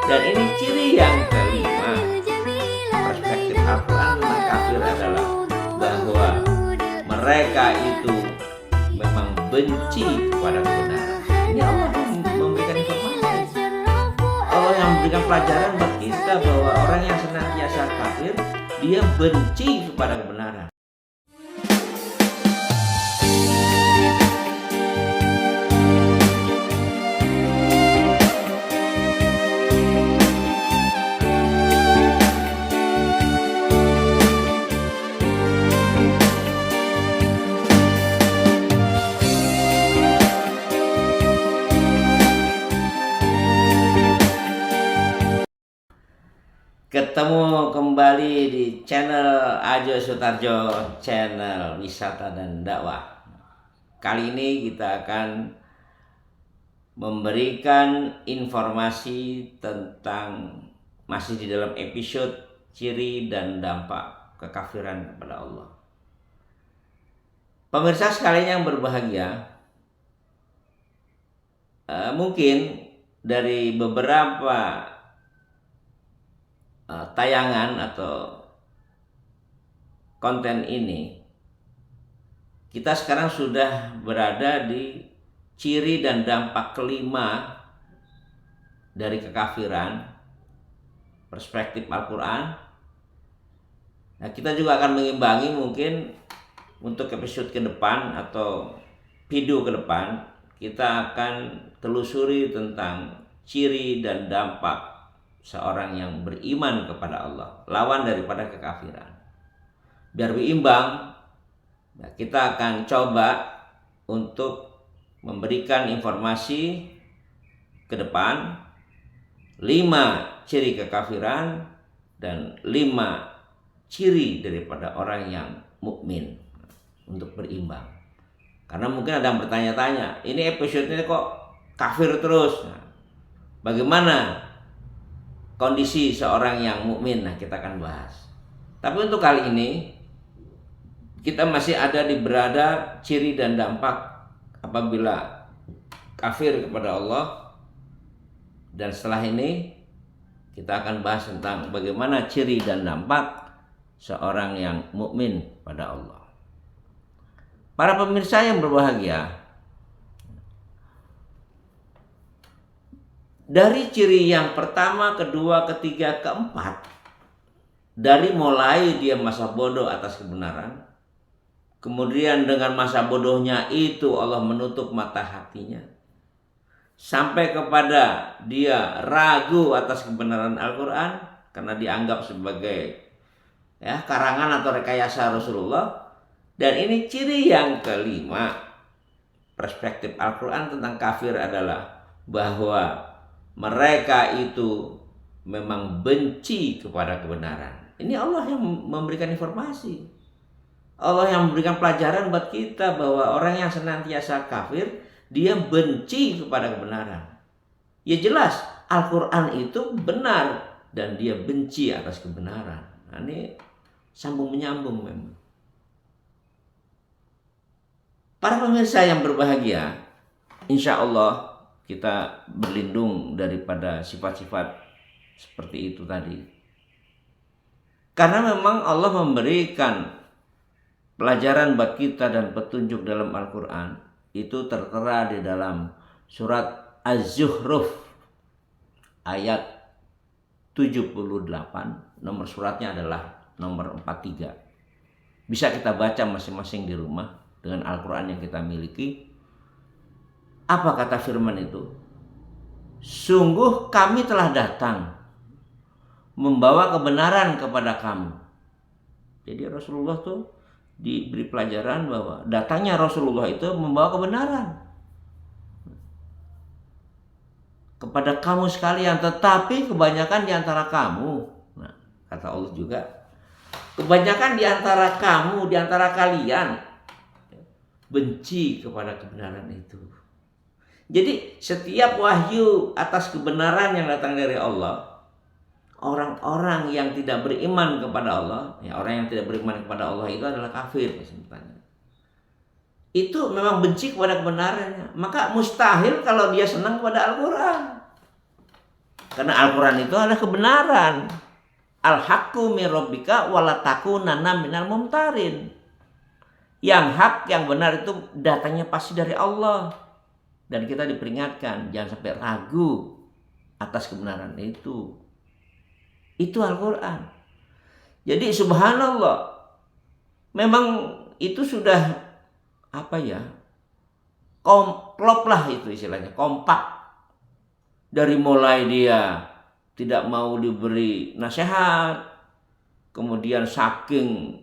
Dan ini ciri yang kelima. Perspektif Al-Quran tentang kafir adalah bahwa mereka itu memang benci kepada kebenaran. Ini Allah memberikan informasi. Allah yang memberikan pelajaran buat kita bahwa orang yang senantiasa kafir, dia benci kepada kebenaran. Ketemu kembali di channel Ajo Sutarjo, channel wisata dan dakwah. Kali ini kita akan memberikan informasi tentang, masih di dalam episode ciri dan dampak kekafiran kepada Allah. Pemirsa sekalian yang berbahagia, mungkin dari beberapa tayangan atau konten ini, kita sekarang sudah berada di ciri dan dampak kelima dari kekafiran perspektif Al-Quran. Nah, kita juga akan mengimbangi mungkin untuk episode ke depan atau video ke depan, kita akan telusuri tentang ciri dan dampak seorang yang beriman kepada Allah, lawan daripada kekafiran. Biar berimbang, kita akan coba untuk memberikan informasi ke depan 5 ciri kekafiran dan 5 ciri daripada orang yang mukmin, untuk berimbang. Karena mungkin ada yang bertanya-tanya, ini episode-nya kok kafir terus? Nah, bagaimana kondisi seorang yang mukmin? Nah, kita akan bahas. Tapi untuk kali ini kita masih ada di berada ciri dan dampak apabila kafir kepada Allah. Dan setelah ini kita akan bahas tentang bagaimana ciri dan dampak seorang yang mukmin pada Allah. Para pemirsa yang berbahagia, dari ciri yang pertama, kedua, ketiga, keempat, dari mulai dia masa bodoh atas kebenaran, kemudian dengan masa bodohnya itu Allah menutup mata hatinya, sampai kepada dia ragu atas kebenaran Al-Quran karena dianggap sebagai karangan atau rekayasa Rasulullah. Dan ini ciri yang kelima, perspektif Al-Quran tentang kafir adalah bahwa mereka itu memang benci kepada kebenaran. Ini Allah yang memberikan informasi. Allah yang memberikan pelajaran buat kita bahwa orang yang senantiasa kafir, dia benci kepada kebenaran. Ya jelas, Al-Quran itu benar dan dia benci atas kebenaran. Nah, ini sambung menyambung memang. Para pemirsa yang berbahagia, insya Allah kita berlindung daripada sifat-sifat seperti itu tadi. Karena memang Allah memberikan pelajaran buat kita dan petunjuk dalam Al-Quran. Itu tertera di dalam surat Az-Zuhruf ayat 78. Nomor suratnya adalah nomor 43. Bisa kita baca masing-masing di rumah dengan Al-Quran yang kita miliki. Apa kata firman itu? Sungguh kami telah datang membawa kebenaran kepada kamu. Jadi Rasulullah tuh diberi pelajaran bahwa datangnya Rasulullah itu membawa kebenaran kepada kamu sekalian, tetapi kebanyakan di antara kamu, nah, kata Allah juga, kebanyakan di antara kamu, di antara kalian benci kepada kebenaran itu. Jadi setiap wahyu atas kebenaran yang datang dari Allah, orang-orang yang tidak beriman kepada Allah, orang yang tidak beriman kepada Allah itu adalah kafir sebenarnya. Itu memang benci kepada kebenarannya. Maka mustahil kalau dia senang kepada Al-Quran. Karena Al-Quran itu adalah kebenaran. Al-haqqu min rabbika wa la takunanna minal mumtarin. Yang hak, yang benar itu datangnya pasti dari Allah. Dan kita diperingatkan jangan sampai ragu atas kebenaran itu. Itu Al-Quran. Jadi subhanallah, memang itu sudah klop lah itu istilahnya, kompak. Dari mulai dia tidak mau diberi nasihat, kemudian saking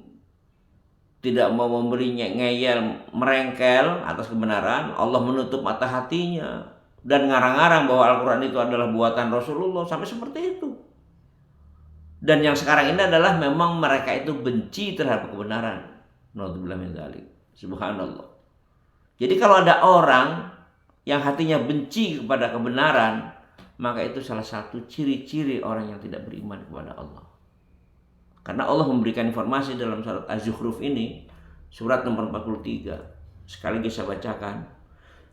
tidak mau memberi ngeyel, merengkel atas kebenaran, Allah menutup mata hatinya dan ngarang-ngarang bahwa Al-Quran itu adalah buatan Rasulullah, sampai seperti itu. Dan yang sekarang ini adalah memang mereka itu benci terhadap kebenaran. Naudzubillah min dzalik. Subhanallah. Jadi kalau ada orang yang hatinya benci kepada kebenaran, maka itu salah satu ciri-ciri orang yang tidak beriman kepada Allah. Karena Allah memberikan informasi dalam surat Az-Zukhruf ini, surat nomor 43. Sekali lagi saya bacakan.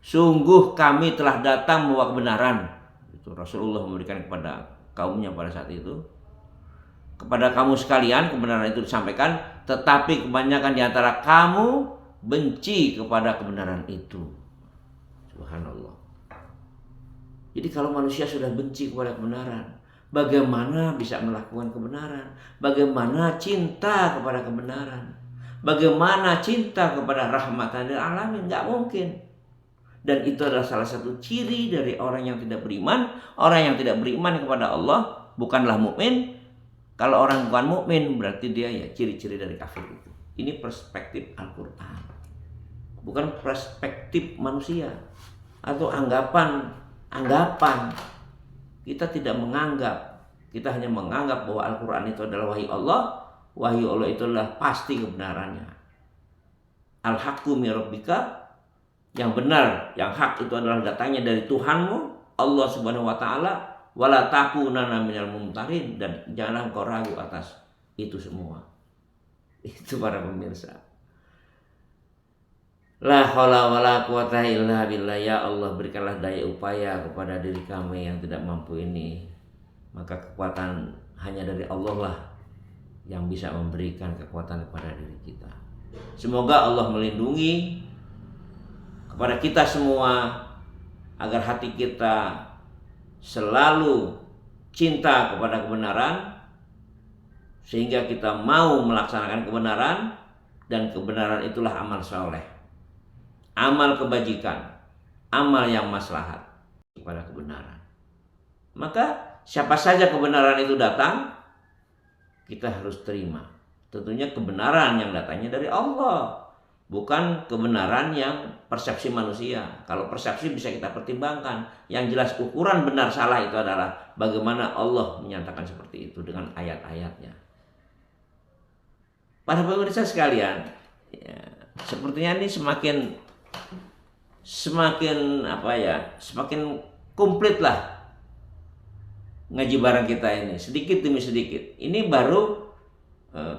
Sungguh kami telah datang membawa kebenaran. Itu Rasulullah memberikan kepada kaumnya pada saat itu. Kepada kamu sekalian kebenaran itu disampaikan, tetapi kebanyakan di antara kamu benci kepada kebenaran itu. Subhanallah. Jadi kalau manusia sudah benci kepada kebenaran, bagaimana bisa melakukan kebenaran? Bagaimana cinta kepada kebenaran? Bagaimana cinta kepada rahmatan lil alamin? Nggak mungkin. Dan itu adalah salah satu ciri dari orang yang tidak beriman. Orang yang tidak beriman kepada Allah bukanlah mukmin. Kalau orang bukan mukmin berarti dia ya ciri-ciri dari kafir itu. Ini perspektif Al-Quran, bukan perspektif manusia atau anggapan. Kita tidak menganggap, kita hanya menganggap bahwa Al-Quran itu adalah wahyu Allah. Wahyu Allah itu adalah pasti kebenarannya. Al-haqqu min rabbika, yang benar, yang hak itu adalah datangnya dari Tuhanmu Allah Subhanahu wa taala. Wala takunanna minal mumtarin, dan janganlah engkau ragu atas itu semua. Itu para pemirsa. La haula wala quwata illa billah. Ya Allah, berikanlah daya upaya kepada diri kami yang tidak mampu ini. Maka kekuatan hanya dari Allah lah yang bisa memberikan kekuatan kepada diri kita. Semoga Allah melindungi kepada kita semua agar hati kita selalu cinta kepada kebenaran, sehingga kita mau melaksanakan kebenaran, dan kebenaran itulah amal soleh, amal kebajikan, amal yang maslahat kepada kebenaran. Maka siapa saja kebenaran itu datang, kita harus terima. Tentunya kebenaran yang datangnya dari Allah, bukan kebenaran yang persepsi manusia. Kalau persepsi bisa kita pertimbangkan. Yang jelas ukuran benar salah itu adalah bagaimana Allah menyatakan seperti itu dengan ayat-ayatnya. Para pemirsa sekalian, ya, sepertinya ini semakin komplit lah ngaji bareng kita ini, sedikit demi sedikit. Ini baru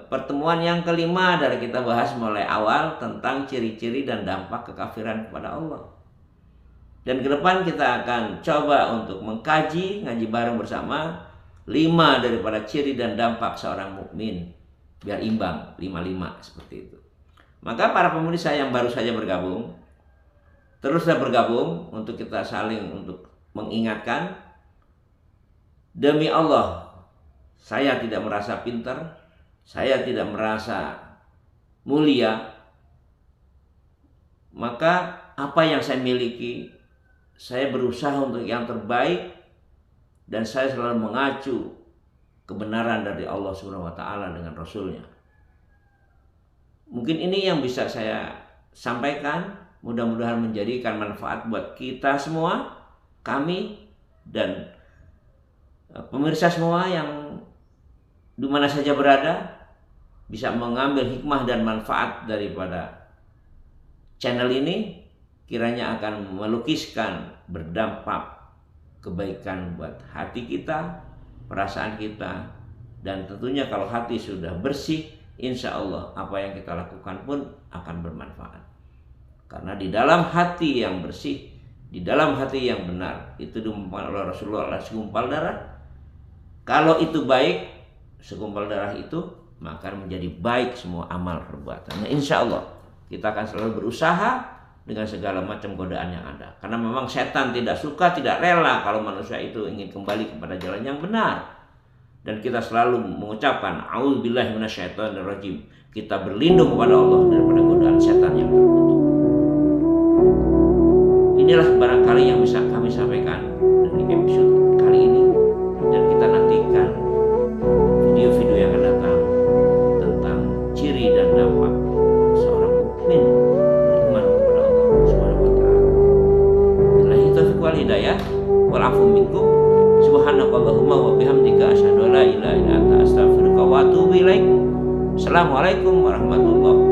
pertemuan yang kelima dari kita bahas mulai awal tentang ciri-ciri dan dampak kekafiran kepada Allah. Dan ke depan kita akan coba untuk mengkaji, ngaji bareng bersama 5 daripada ciri dan dampak seorang mukmin, biar imbang 5-5 seperti itu. Maka para pemirsa yang baru saja bergabung, teruslah bergabung untuk kita saling untuk mengingatkan. Demi Allah, saya tidak merasa pintar, saya tidak merasa mulia, maka apa yang saya miliki, saya berusaha untuk yang terbaik, dan saya selalu mengacu kebenaran dari Allah Subhanahu wa taala dengan Rasulnya. Mungkin ini yang bisa saya sampaikan, mudah-mudahan menjadikan manfaat buat kita semua, kami dan pemirsa semua yang di mana saja berada, bisa mengambil hikmah dan manfaat daripada channel ini, kiranya akan melukiskan berdampak kebaikan buat hati kita, perasaan kita, dan tentunya kalau hati sudah bersih, insya Allah apa yang kita lakukan pun akan bermanfaat. Karena di dalam hati yang bersih di dalam hati yang benar itu diumpamakan oleh Rasulullah adalah segumpal darah. Kalau itu baik, segumpal darah itu, maka menjadi baik semua amal perbuatan. Nah, insya Allah kita akan selalu berusaha dengan segala macam godaan yang ada. Karena memang setan tidak suka, tidak rela kalau manusia itu ingin kembali kepada jalan yang benar. Dan kita selalu mengucapkan a'udzubillahi minasyaitonirrajim. Kita berlindung kepada Allah daripada godaan setan yang terkutuk. Inilah barangkali yang bisa kami sampaikan dari episode kali ini, dan kita nantikan video-video yang akan datang tentang ciri dan dampak seorang mukmin beriman kepada Allah Subhanahu wa taala. Billahi taufiq wal hidayah wal afu minkum. Subhanakallahumma wa bihamdika asyhadu an la ilaha illa anta astaghfiruka wa atubu ilaik. Assalamualaikum warahmatullahi wabarakatuh.